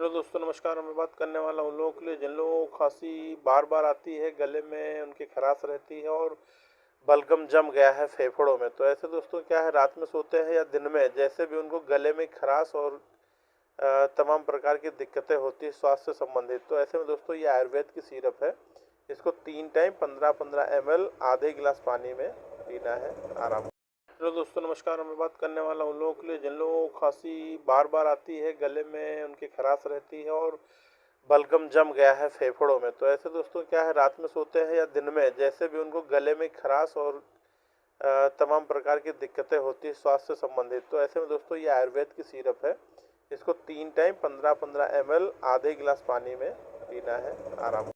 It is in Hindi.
हेलो दोस्तों, नमस्कार। मैं बात करने वाला हूँ उन लोगों के लिए जिन लोगों को खांसी बार बार आती है, गले में उनकी खराश रहती है और बलगम जम गया है फेफड़ों में। तो ऐसे दोस्तों क्या है, रात में सोते हैं या दिन में, जैसे भी उनको गले में खराश और तमाम प्रकार की दिक्कतें होती है स्वास्थ्य से संबंधित। तो ऐसे में दोस्तों ये आयुर्वेद की सिरप है। इसको 3 टाइम 15-15 ml आधे गिलास पानी में पीना है आराम। हेलो दोस्तों, नमस्कार। मैं बात करने वाला हूँ उन लोगों के लिए जिन लोगों को खांसी बार बार आती है, गले में उनकी खराश रहती है और बलगम जम गया है फेफड़ों में। तो ऐसे दोस्तों क्या है, रात में सोते हैं या दिन में, जैसे भी उनको गले में खराश और तमाम प्रकार की दिक्कतें होती है स्वास्थ्य से संबंधित। तो ऐसे में दोस्तों ये आयुर्वेद की सिरप है। इसको 3 टाइम 15-15 ml आधे गिलास पानी में पीना है आराम।